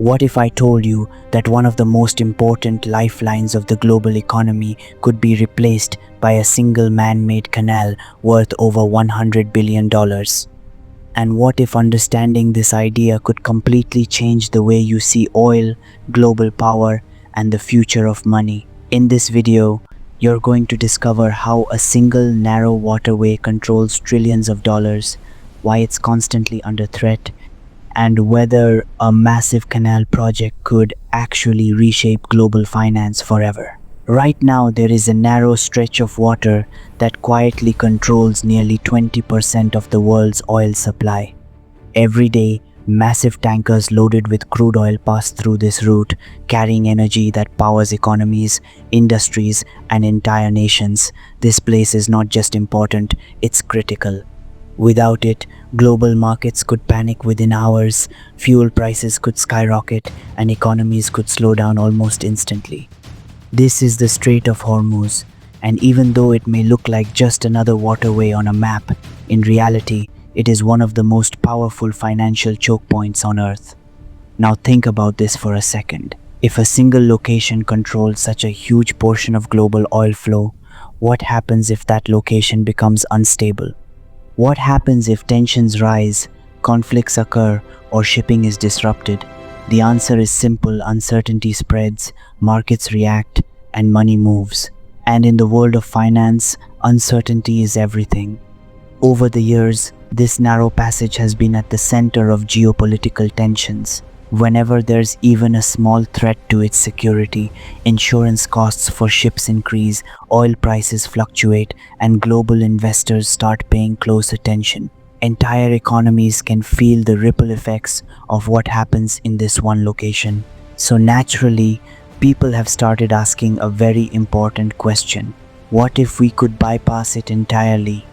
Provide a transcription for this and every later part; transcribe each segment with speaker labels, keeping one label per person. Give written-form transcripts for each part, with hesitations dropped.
Speaker 1: What if I told you that one of the most important lifelines of the global economy could be replaced by a single man-made canal worth over $100 billion? And what if understanding this idea could completely change the way you see oil, global power, and the future of money? In this video, you're going to discover how a single narrow waterway controls trillions of dollars, why it's constantly under threat, and whether a massive canal project could actually reshape global finance forever. Right now, there is a narrow stretch of water that quietly controls nearly 20% of the world's oil supply. Every day, massive tankers loaded with crude oil pass through this route, carrying energy that powers economies, industries, and entire nations. This place is not just important, it's critical. Without it, global markets could panic within hours, fuel prices could skyrocket, and economies could slow down almost instantly. This is the Strait of Hormuz, and even though it may look like just another waterway on a map, in reality, it is one of the most powerful financial choke points on Earth. Now think about this for a second. If a single location controls such a huge portion of global oil flow, what happens if that location becomes unstable? What happens if tensions rise, conflicts occur, or shipping is disrupted? The answer is simple: uncertainty spreads, markets react, and money moves. And in the world of finance, uncertainty is everything. Over the years, this narrow passage has been at the center of geopolitical tensions. Whenever there's even a small threat to its security, insurance costs for ships increase, oil prices fluctuate, and global investors start paying close attention. Entire economies can feel the ripple effects of what happens in this one location. So naturally, people have started asking a very important question. What if we could bypass it entirely?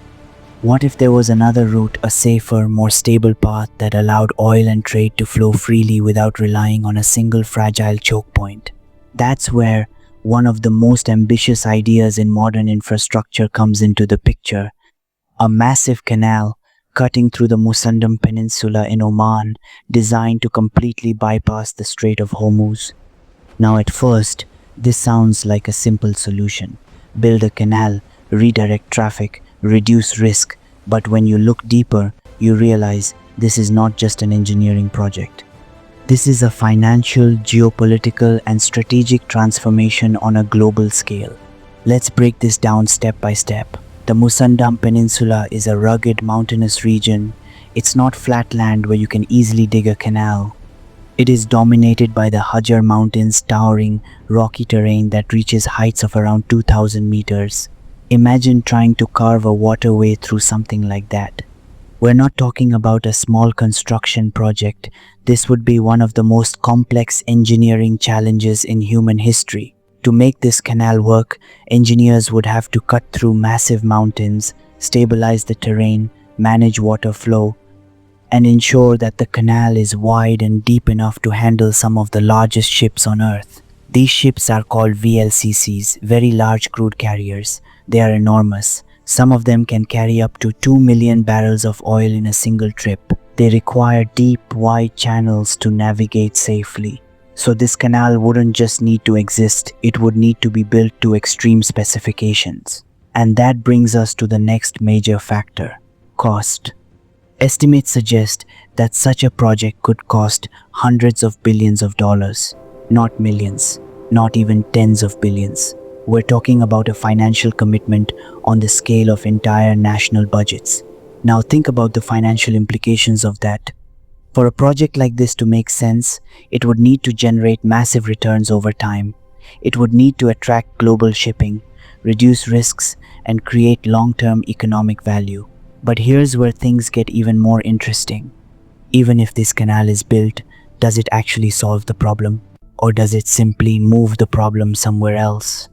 Speaker 1: What if there was another route, a safer, more stable path that allowed oil and trade to flow freely without relying on a single fragile choke point? That's where one of the most ambitious ideas in modern infrastructure comes into the picture. A massive canal cutting through the Musandam Peninsula in Oman, designed to completely bypass the Strait of Hormuz. Now at first, this sounds like a simple solution. Build a canal, redirect traffic, reduce risk, but when you look deeper, you realize this is not just an engineering project. This is a financial, geopolitical, and strategic transformation on a global scale. Let's break this down step by step. The Musandam Peninsula is a rugged, mountainous region. It's not flat land where you can easily dig a canal. It is dominated by the Hajar Mountains, towering, rocky terrain that reaches heights of around 2,000 meters. Imagine trying to carve a waterway through something like that. We're not talking about a small construction project. This would be one of the most complex engineering challenges in human history. To make this canal work, engineers would have to cut through massive mountains, stabilize the terrain, manage water flow, and ensure that the canal is wide and deep enough to handle some of the largest ships on Earth. These ships are called VLCCs, very large crude carriers. They are enormous. Some of them can carry up to 2 million barrels of oil in a single trip. They require deep, wide channels to navigate safely. So this canal wouldn't just need to exist, it would need to be built to extreme specifications. And that brings us to the next major factor: cost. Estimates suggest that such a project could cost hundreds of billions of dollars, not millions, not even tens of billions. We're talking about a financial commitment on the scale of entire national budgets. Now think about the financial implications of that. For a project like this to make sense, it would need to generate massive returns over time. It would need to attract global shipping, reduce risks, and create long-term economic value. But here's where things get even more interesting. Even if this canal is built, does it actually solve the problem? Or does it simply move the problem somewhere else?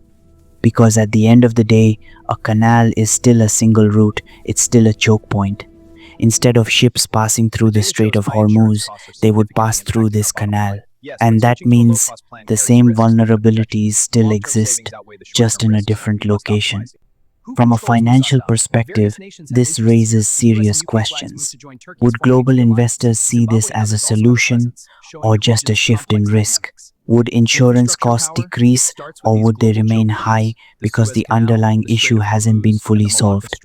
Speaker 1: Because at the end of the day, a canal is still a single route, it's still a choke point. Instead of ships passing through the Strait of Hormuz, they would pass through this canal. And that means the same vulnerabilities still exist, just in a different location. From a financial perspective, this raises serious questions. Would global investors see this as a solution, or just a shift in risk? Would insurance costs decrease or would they remain high because the underlying issue hasn't been fully solved?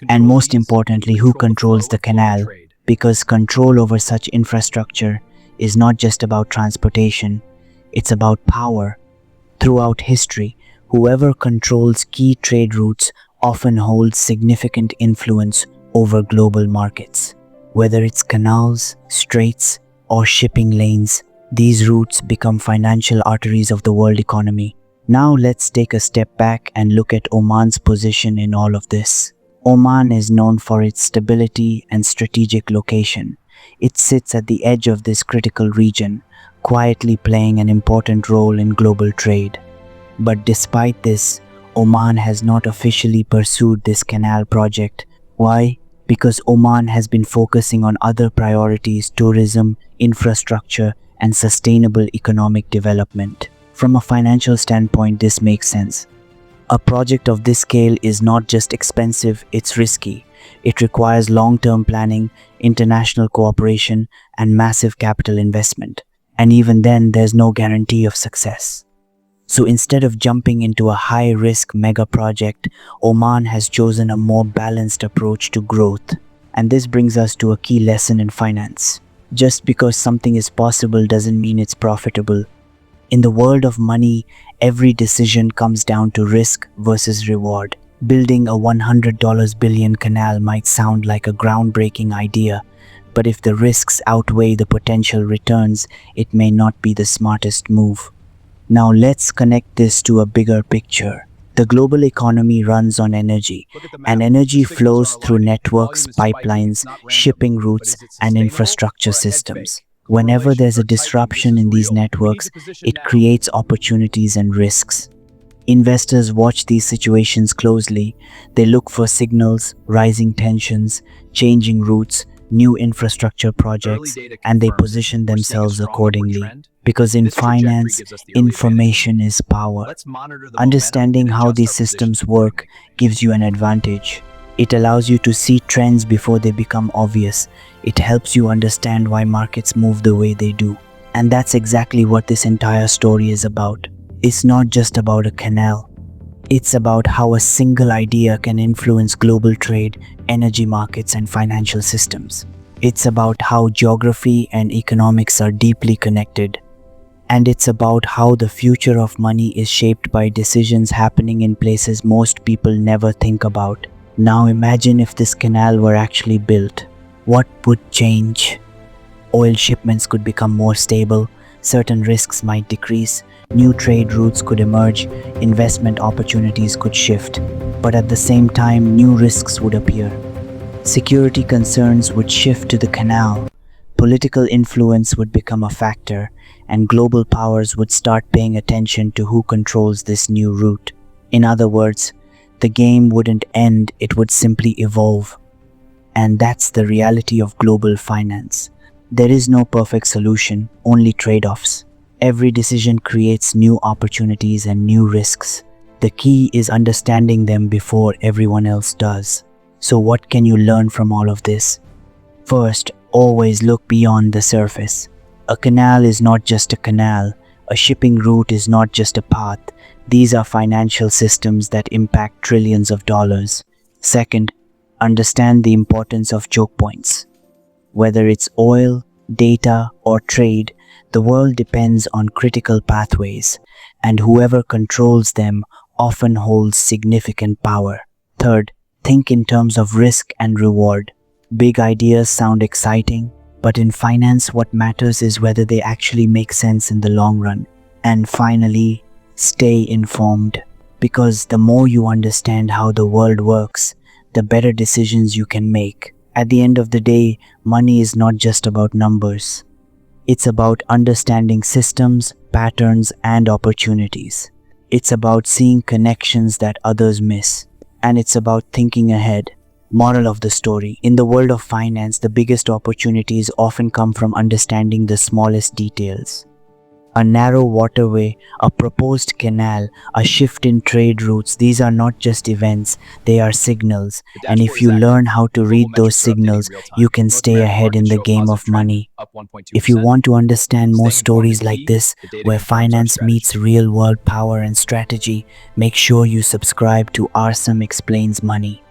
Speaker 1: And most importantly, who controls the canal? Because control over such infrastructure is not just about transportation, it's about power. Throughout history, whoever controls key trade routes often holds significant influence over global markets. Whether it's canals, straits, or shipping lanes, these routes become financial arteries of the world economy. Now let's take a step back and look at Oman's position in all of this. Oman is known for its stability and strategic location. It sits at the edge of this critical region, quietly playing an important role in global trade. But despite this, Oman has not officially pursued this canal project. Why? Because Oman has been focusing on other priorities: tourism, infrastructure, and sustainable economic development. From a financial standpoint, this makes sense. A project of this scale is not just expensive, it's risky. It requires long-term planning, international cooperation, and massive capital investment. And even then, there's no guarantee of success. So instead of jumping into a high-risk mega project, Oman has chosen a more balanced approach to growth. And this brings us to a key lesson in finance. Just because something is possible doesn't mean it's profitable. In the world of money, every decision comes down to risk versus reward. Building a $100 billion canal might sound like a groundbreaking idea, but if the risks outweigh the potential returns, it may not be the smartest move. Now let's connect this to a bigger picture. The global economy runs on energy, and energy flows through networks, pipelines, shipping routes, and infrastructure systems. Whenever there's a disruption in these networks, it creates opportunities and risks. Investors watch these situations closely. They look for signals, rising tensions, changing routes, new infrastructure projects, and they position themselves accordingly. Because in finance, information is power. Understanding how these systems work gives you an advantage. It allows you to see trends before they become obvious. It helps you understand why markets move the way they do. And that's exactly what this entire story is about. It's not just about a canal. It's about how a single idea can influence global trade, energy markets, and financial systems. It's about how geography and economics are deeply connected. And it's about how the future of money is shaped by decisions happening in places most people never think about. Now imagine if this canal were actually built. What would change? Oil shipments could become more stable, certain risks might decrease, new trade routes could emerge, investment opportunities could shift. But at the same time, new risks would appear. Security concerns would shift to the canal, political influence would become a factor, and global powers would start paying attention to who controls this new route. In other words, the game wouldn't end, it would simply evolve. And that's the reality of global finance. There is no perfect solution, only trade-offs. Every decision creates new opportunities and new risks. The key is understanding them before everyone else does. So what can you learn from all of this? First, always look beyond the surface. A canal is not just a canal. A shipping route is not just a path. These are financial systems that impact trillions of dollars. Second, understand the importance of choke points. Whether it's oil, data, or trade, the world depends on critical pathways, and whoever controls them often holds significant power. Third, think in terms of risk and reward. Big ideas sound exciting, but in finance, what matters is whether they actually make sense in the long run. And finally, stay informed, because the more you understand how the world works, the better decisions you can make. At the end of the day, money is not just about numbers. It's about understanding systems, patterns, and opportunities. It's about seeing connections that others miss. And it's about thinking ahead. Moral of the story: in the world of finance, the biggest opportunities often come from understanding the smallest details. A narrow waterway, a proposed canal, a shift in trade routes, these are not just events, they are signals.
Speaker 2: The
Speaker 1: And
Speaker 2: dashboard
Speaker 1: if
Speaker 2: is
Speaker 1: you
Speaker 2: active.
Speaker 1: learn how to
Speaker 2: Global
Speaker 1: read those
Speaker 2: metrics are updating in
Speaker 1: signals,
Speaker 2: real time.
Speaker 1: you can
Speaker 2: North
Speaker 1: stay
Speaker 2: American
Speaker 1: ahead in
Speaker 2: markets
Speaker 1: the
Speaker 2: show a
Speaker 1: game
Speaker 2: positive
Speaker 1: of
Speaker 2: trend,
Speaker 1: money.
Speaker 2: up 1.2%.
Speaker 1: If you want to understand more
Speaker 2: Staying informed
Speaker 1: stories
Speaker 2: is
Speaker 1: like
Speaker 2: key.
Speaker 1: this,
Speaker 2: The data
Speaker 1: where
Speaker 2: confirms our
Speaker 1: finance
Speaker 2: strategy.
Speaker 1: meets real world power and strategy, make sure you subscribe to Arsam Explains Money.